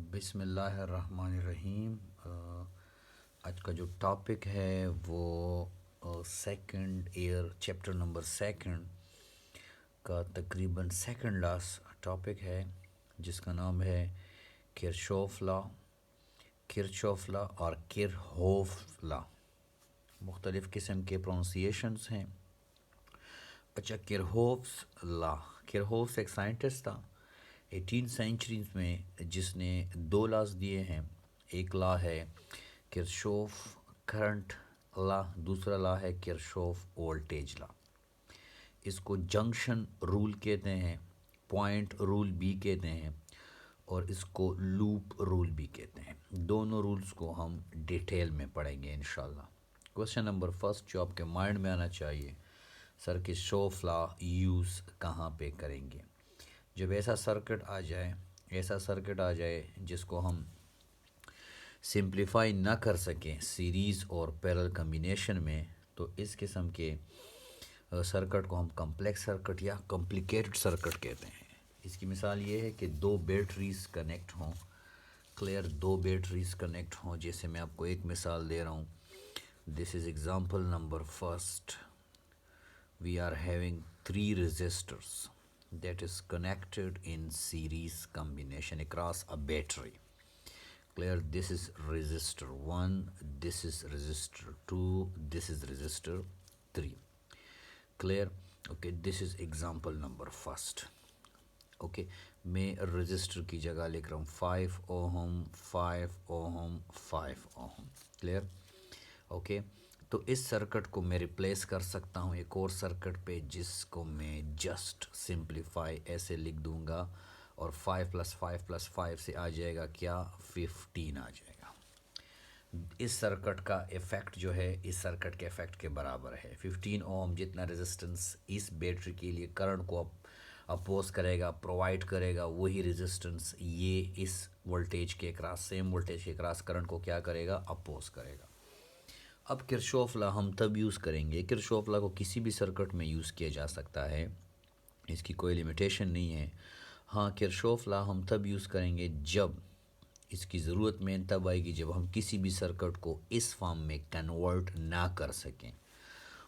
بسم اللہ الرحمن الرحیم۔ آج کا جو ٹاپک ہے وہ second year chapter number second کا تقریباً سیکنڈ لاسٹ ٹاپک ہے، جس کا نام ہے کرشوف لا، کرچوف لا اور کرہوف لا۔ مختلف قسم کے پروننسیشنز ہیں۔ اچھا، کرہوف لا، کرہوف ایک سائنٹسٹ تھا 18 سینچریز میں، جس نے دو لاز دیے ہیں۔ ایک لا ہے کرشوف کرنٹ لا، دوسرا لا ہے کرشوف وولٹیج لا۔ اس کو جنکشن رول کہتے ہیں، پوائنٹ رول بھی کہتے ہیں، اور اس کو لوپ رول بھی کہتے ہیں۔ دونوں رولز کو ہم ڈیٹیل میں پڑھیں گے انشاءاللہ۔ کویسچن نمبر فرسٹ جو آپ کے مائنڈ میں آنا چاہیے، سر کرشوف لا یوز کہاں پہ کریں گے؟ جب ایسا سرکٹ آ جائے جس کو ہم سمپلیفائی نہ کر سکیں سیریز اور پیرل کمبینیشن میں، تو اس قسم کے سرکٹ کو ہم کمپلیکس سرکٹ یا کمپلیکیٹڈ سرکٹ کہتے ہیں۔ اس کی مثال یہ ہے کہ دو بیٹریز کنیکٹ ہوں، دو بیٹریز کنیکٹ ہوں، جیسے میں آپ کو ایک مثال دے رہا ہوں۔ This is example number first. We are having 3 resistors that is connected in series combination across a battery. Clear? This is resistor 1, this is resistor 2, this is resistor 3. Clear? Okay, this is example number first. Okay, میں resistor کی جگہ لکھ رہا ہوں 5 ohm 5 ohm 5 ohm. Clear? Okay, تو اس circuit کو میں replace کر سکتا ہوں ایک اور سرکٹ پہ، جس کو میں جسٹ سمپلیفائی ایسے لکھ دوں گا، اور 5 + 5 + 5 سے آ جائے گا کیا؟ 15 آ جائے گا۔ اس سرکٹ کا ایفیکٹ جو ہے اس سرکٹ کے ایفیکٹ کے برابر ہے۔ 15 اوم جتنا ریزسٹنس اس بیٹری کے لیے کرنٹ کو اپوز کرے گا، پرووائڈ کرے گا، وہی ریزسٹنس یہ اس وولٹیج کے اکراس، سیم وولٹیج کے اکراس کرنٹ کو کیا کرے گا؟ اپوز کرے گا۔ اب کرشوف لا ہم تب یوز کریں گے، کرشوف لا کو کسی بھی سرکٹ میں یوز کیا جا سکتا ہے، اس کی کوئی لیمیٹیشن نہیں ہے۔ ہاں، کرشوف لا ہم تب یوز کریں گے جب اس کی ضرورت میں تب آئے گی جب ہم کسی بھی سرکٹ کو اس فارم میں کنورٹ نہ کر سکیں،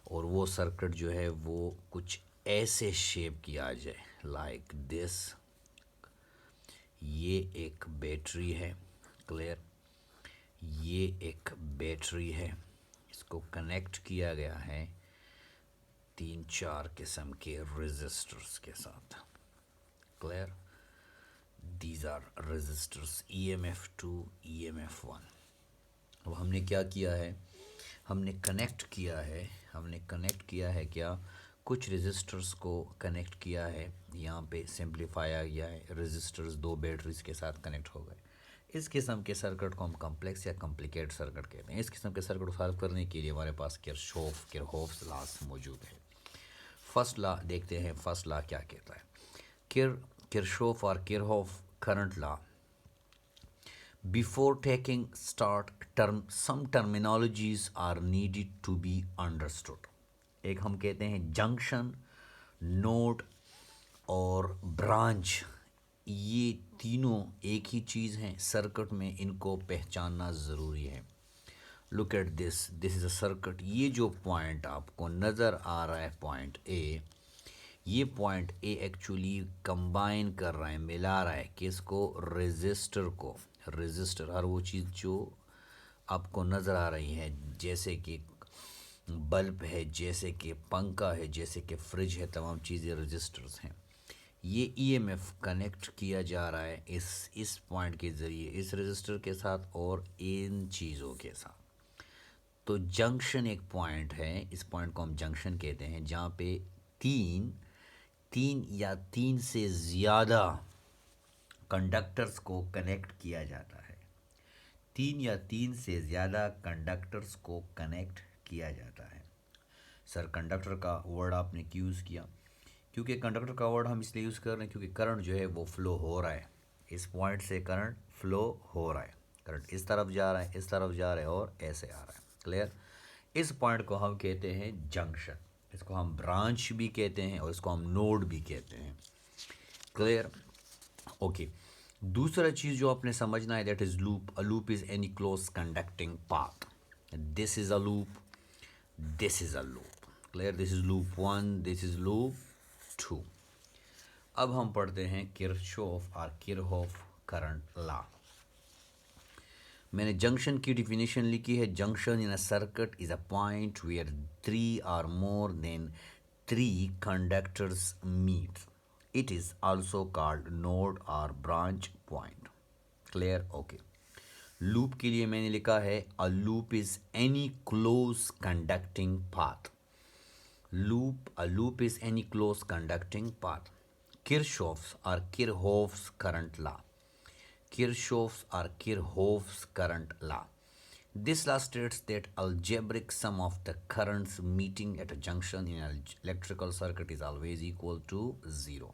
اور وہ سرکٹ جو ہے وہ کچھ ایسے شیپ کی آ جائے، لائک دس۔ یہ ایک بیٹری ہے، کلیئر؟ یہ ایک بیٹری ہے، اس کو کنیکٹ کیا گیا ہے 3-4 قسم کے ریزسٹرز کے ساتھ، clear? These are ریزسٹرز EMF2 EMF1۔ اب ہم نے کیا کیا ہے؟ ہم نے کنیکٹ کیا ہے کیا؟ کچھ ریزسٹرز کو کنیکٹ کیا ہے، یہاں پہ سمپلیفائی آ گیا ہے، ریزسٹرز دو بیٹریز کے ساتھ کنیکٹ ہو گئے۔ اس قسم کے سرکٹ کو ہم کمپلیکس یا کمپلیکیٹ سرکٹ کہتے ہیں۔ اس قسم کے سرکٹ کو سالو کرنے کے لیے ہمارے پاس کرہوف لاز موجود ہے۔ فرسٹ لا دیکھتے ہیں، فرسٹ لا کیا کہتا ہے؟ کرشوف اور کرہوف current law. Before taking start, some terminologies are needed to be understood. ایک ہم کہتے ہیں جنکشن، نوڈ اور برانچ، یہ تینوں ایک ہی چیز ہیں سرکٹ میں، ان کو پہچاننا ضروری ہے۔ Look at this is a circuit. یہ جو پوائنٹ آپ کو نظر آ رہا ہے پوائنٹ اے، یہ پوائنٹ اے ایکچولی کمبائن کر رہا ہے، ملا رہا ہے کس کو؟ ریزسٹر کو۔ ریزسٹر، ہر وہ چیز جو آپ کو نظر آ رہی ہے، جیسے کہ بلب ہے، جیسے کہ پنکھا ہے، جیسے کہ فریج ہے، تمام چیزیں ریزسٹرز ہیں۔ یہ EMF کنیکٹ کیا جا رہا ہے اس پوائنٹ کے ذریعے، اس ریزسٹر کے ساتھ اور ان چیزوں کے ساتھ۔ تو جنکشن ایک پوائنٹ ہے، اس پوائنٹ کو ہم جنکشن کہتے ہیں، جہاں پہ تین یا تین سے زیادہ کنڈکٹرز کو کنیکٹ کیا جاتا ہے۔ 3 یا 3 سے زیادہ کنڈکٹرز کو کنیکٹ کیا جاتا ہے۔ سر کنڈکٹر کا ورڈ آپ نے کیوں یوز کیا؟ کیونکہ کنڈکٹر کا ورڈ ہم اس لیے یوز کر رہے ہیں کیونکہ کرنٹ جو ہے وہ فلو ہو رہا ہے، اس پوائنٹ سے کرنٹ فلو ہو رہا ہے، کرنٹ اس طرف جا رہا ہے، اس طرف جا رہا ہے اور ایسے آ رہا ہے، کلیئر؟ اس پوائنٹ کو ہم کہتے ہیں جنکشن، اس کو ہم برانچ بھی کہتے ہیں اور اس کو ہم نوڈ بھی کہتے ہیں، کلیئر؟ اوکے، दूसरा चीज़ जो आपने समझना है, that is loop. A loop is any close conducting path. This is a loop, this is a loop. Clear? This is loop one, this is loop two. अब हम पढ़ते हैं किरचॉफ और किरहॉफ करंट लॉ. मैंने junction की definition लिखी है. Junction in a circuit is a point where three are more than three conductors meet. It is also called node और branch point. Clear? Okay. Loop के लिए मैंने लिखा है a loop is any close conducting path. A loop is any close conducting path. Kirchhoff's or Kirchhoff's current law. Kirchhoff's or Kirchhoff's current law. This law states that algebraic sum of the currents meeting at a junction in an electrical circuit is always equal to zero.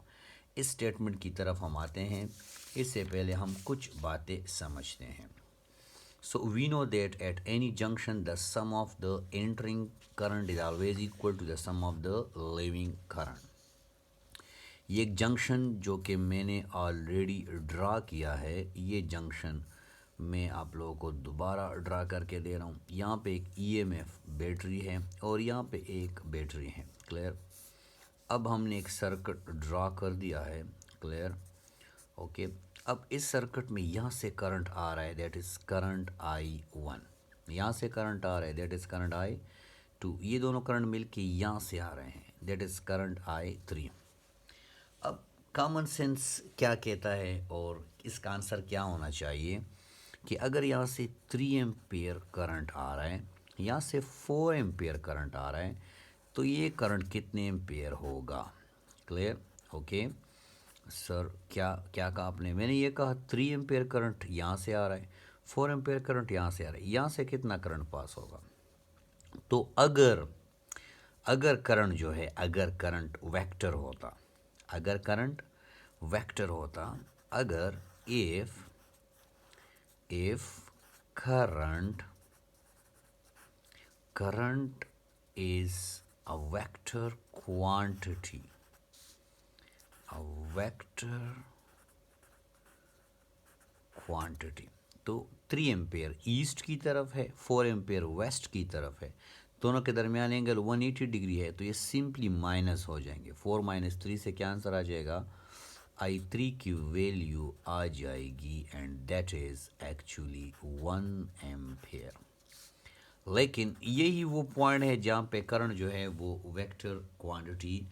इस statement की तरफ हम आते हैं. इससे पहले हम कुछ बातें समझते हैं. So we know that at any junction the sum of the entering current is always equal to the sum of the leaving current. ये एक जंक्शन जो कि मैंने ऑलरेडी ड्रा किया है, ये जंक्शन मैं आप लोगों को दोबारा ड्रा करके दे रहा हूँ. यहाँ पे एक ईएमएफ बैटरी है और यहाँ पे एक बैटरी है. क्लियर? अब हमने एक सर्किट ड्रा कर दिया है. क्लियर? ओके. अब इस सर्किट में यहाँ से करंट आ रहा है, दैट इज़ करंट I1. यहाँ से करंट आ रहा है, दैट इज़ करंट I2. ये दोनों करंट मिलके यहाँ से आ रहे हैं, दैट इज़ करंट I3. अब कॉमन सेंस क्या कहता है और इसका आंसर क्या होना चाहिए कि अगर यहाँ से 3 एम्पियर करंट आ रहा है, यहाँ से 4 एम्पियर करंट आ रहा है, तो ये करंट कितने एम्पियर होगा? क्लियर? ओके. सर क्या क्या कहा आपने? मैंने ये कहा 3 एम्पियर करंट यहाँ से आ रहा है, 4 एम्पियर करंट यहाँ से आ रहा है, यहाँ से कितना करंट पास होगा? तो अगर करंट जो है, अगर करंट वेक्टर होता, अगर करंट वेक्टर होता, अगर if current is a vector quantity, a vector quantity, तो 3 एम्पेयर ईस्ट की तरफ है, 4 एम्पेयर वेस्ट की तरफ है, दोनों के दरमियान एंगल 180 डिग्री है, तो ये सिंपली माइनस हो जाएंगे. 4 - 3 से क्या आंसर आ जाएगा? I3 की वैल्यू आ जाएगी and that is actually 1 ampere. लेकिन यही वो पॉइंट है जहाँ पे करंट जो है वो वेक्टर क्वांटिटी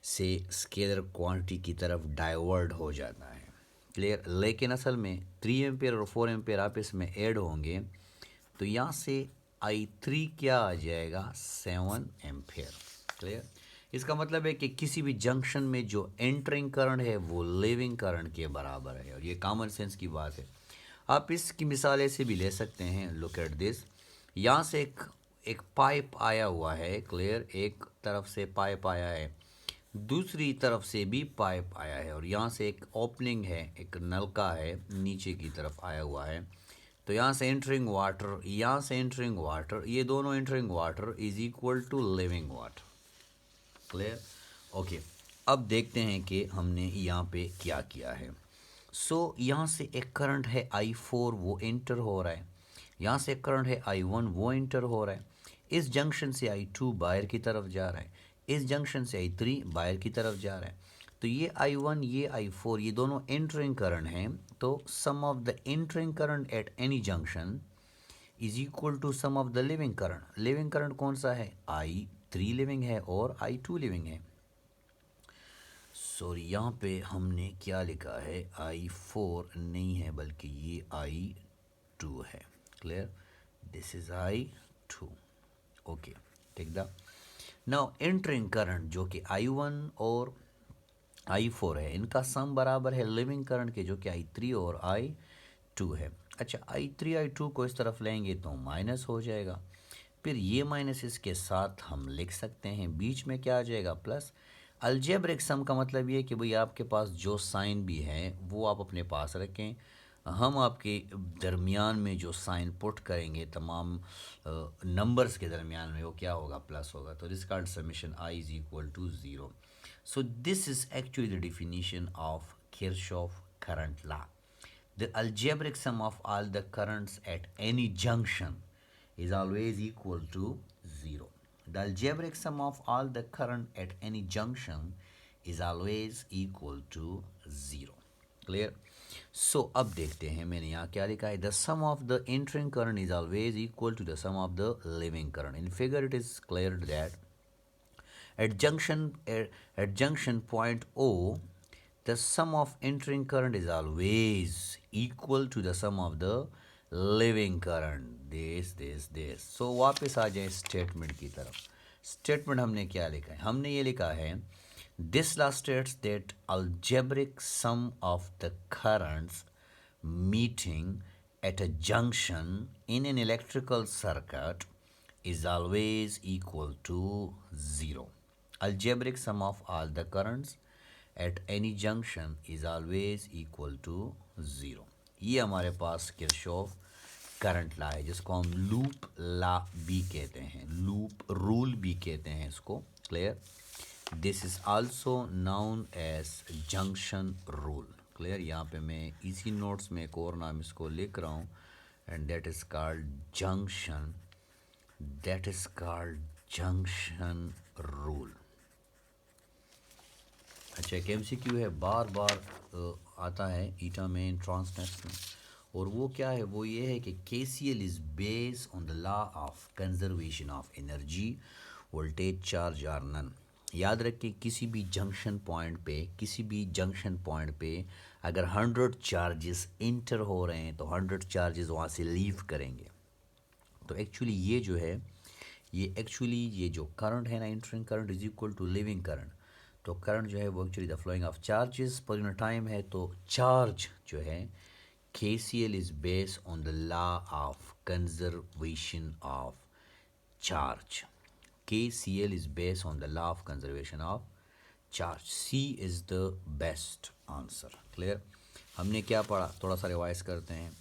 से स्केलर क्वांटिटी की तरफ डाइवर्ट हो जाता है. क्लियर? लेकिन असल में 3 एम्पेयर और 4 एम्पेयर आपस में ऐड होंगे, तो यहाँ से I3 क्या आ जाएगा? 7 एम्पेयर. क्लियर? इसका मतलब है कि किसी भी जंक्शन में जो एंटरिंग करंट है वो लीविंग करंट के बराबर है, और ये कॉमन सेंस की बात है. आप इसकी मिसाल ऐसे भी ले सकते हैं. Look at this. यहाँ से एक पाइप आया हुआ है. क्लियर? एक तरफ से पाइप आया है, दूसरी तरफ से भी पाइप आया है, और यहाँ से एक ओपनिंग है, एक नलका है, नीचे की तरफ आया हुआ है. तो यहाँ से एंटरिंग वाटर, यहाँ से एंटरिंग वाटर, ये दोनों entering water is equal to leaving water. Clear? Okay. अब देखते हैं कि हमने यहाँ पे क्या किया है. सो यहाँ से एक करंट है I4, वो एंटर हो रहा है. यहाँ से एक करंट है I1, वो एंटर हो रहा है. इस जंक्शन से I2 बाहर की तरफ जा रहा है, इस जंक्शन से I3 बाहर की तरफ जा रहा है. तो ये I1, ये I4, ये दोनों एंटरिंग करंट हैं. तो sum of the entering current at any junction is equal to sum of the leaving current. Leaving current कौन सा है? I3 लिविंग है और I2 लिविंग है. सॉरी, यहाँ पे हमने क्या लिखा है? I4 नहीं है, बल्कि ये I2 है. Clear? This is I2. Okay. Take the now entering current जो कि I1 और I4 है, इनका सम बराबर है लिविंग करंट के, जो कि I3 और I2 है. अच्छा, I3 I2 को इस तरफ लेंगे तो माइनस हो जाएगा, फिर ये माइनस इसके साथ हम लिख सकते हैं, बीच में क्या आ जाएगा? प्लस. अलजेब्रिक सम का मतलब ये कि भाई आपके पास जो साइन भी है वो आप अपने पास रखें, हम आपके दरमियान में जो साइन पुट करेंगे तमाम नंबर्स के दरमियान में, वो क्या होगा? प्लस होगा. तो this called summation I is equal to 0. So this is actually the definition of Kirchhoff current law. The algebraic sum of all the currents at any junction is always equal to 0. The algebraic sum of all the current at any junction is always equal to 0. Clear? So अब देखते हैं मैंने यहाँ क्या लिखा है. The sum of the entering current is always equal to the sum of the leaving current. In figure it is clear that at junction point O, the sum of entering current is always equal to the sum of the leaving current. This. So वापस आ जाए statement की तरफ. Statement हमने क्या लिखा है? हमने ये लिखा है this law states that algebraic sum of the currents meeting at a junction in an electrical circuit is always equal to 0. Algebraic sum of all the currents at any junction is always equal to 0. ये हमारे पास Kirchhoff current ला है जिसको हम loop ला भी कहते हैं, loop rule भी कहते हैं इसको. Clear? This is also known as junction rule. Clear? यहाँ पे मैं इसी नोट्स में एक और नाम इसको लिख रहा हूँ and that is called junction. That is called junction rule. अच्छा, एक MCQ है, बार बार आता है ईटा में, एंट्रांस टेस्ट में, और वो क्या है? वो ये है कि KCL is based on the law of conservation of energy, voltage, charge और नन. याद रखें किसी भी जंक्शन पॉइंट पे अगर 100 चार्जेस इंटर हो रहे हैं तो 100 चार्जेस वहाँ से लीव करेंगे. तो एक्चुअली ये जो है ये जो करंट है ना, entering current is equal to leaving current. तो करंट जो है वो actually the flowing of charges per unit time है. तो चार्ज जो है KCL is based on the law of conservation of charge. KCL is based on the law of conservation of charge. C is the best answer. Clear? हमने क्या पढ़ा? थोड़ा सा revise करते हैं.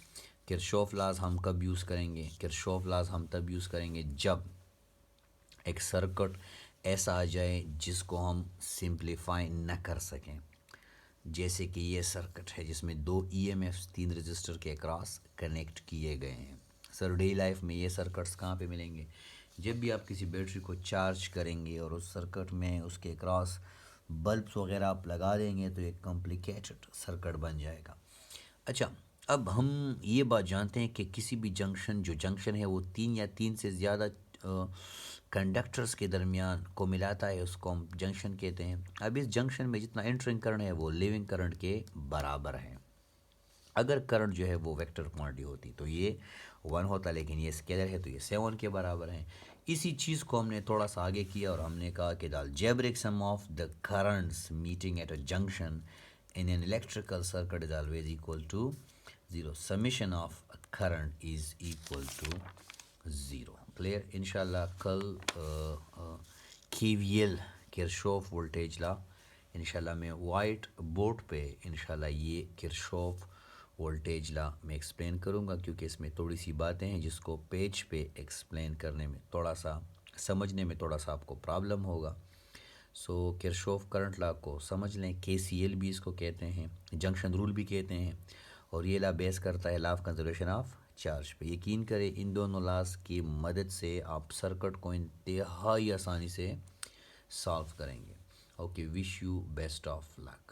किरचॉफ लॉज हम कब यूज़ करेंगे? किरचॉफ लॉज हम तब यूज़ करेंगे जब एक सर्किट ऐसा आ जाए जिसको हम सिंप्लीफाई न कर सकें. जैसे कि ये सर्किट है जिसमें 2 EMFs 3 रजिस्टर के अक्रॉस कनेक्ट किए गए हैं. सर डे लाइफ में ये सर्किट्स कहाँ पे मिलेंगे? जब भी आप किसी बैटरी को चार्ज करेंगे और उस सर्किट में उसके क्रॉस बल्ब्स वगैरह आप लगा देंगे तो एक कॉम्प्लिकेटेड सर्किट बन जाएगा. अच्छा, अब हम ये बात जानते हैं कि किसी भी जंक्शन है वो 3 या 3 से ज़्यादा कंडक्टर्स के दरमियान को मिलाता है, उसको हम जंक्शन कहते हैं. अब इस जंक्शन में जितना एंटरिंग करंट है वो लिविंग करंट के बराबर है. अगर करंट जो है वो वेक्टर क्वांटिटी होती तो ये 1 होता, लेकिन ये स्केलर है तो ये 7 के बराबर है. इसी चीज़ को हमने थोड़ा सा आगे किया और हमने कहा कि the algebraic sum of the currents meeting at a junction in an electrical circuit is always equal to 0. Summation of current is equal to 0. Clear? इंशाल्लाह कल KVL किरचॉफ वोल्टेज लॉ इंशाल्लाह मैं वाइट बोर्ड पे इंशाल्लाह ये Kirchhoff voltage law मैं explain करूँगा, क्योंकि इसमें थोड़ी सी बातें हैं जिसको पेज पे एक्सप्लेन करने में थोड़ा सा समझने में थोड़ा सा आपको प्रॉब्लम होगा. सो किरचॉफ करंट लॉ को समझ लें. KCL भी इसको कहते हैं, जंक्शन रूल भी कहते हैं, और ये लॉ बेस करता है law of conservation of charge पे. यकीन करें इन दोनों लॉज की मदद से आप सर्किट को इंतहाई आसानी से सॉल्व करेंगे. Okay, wish you best of luck.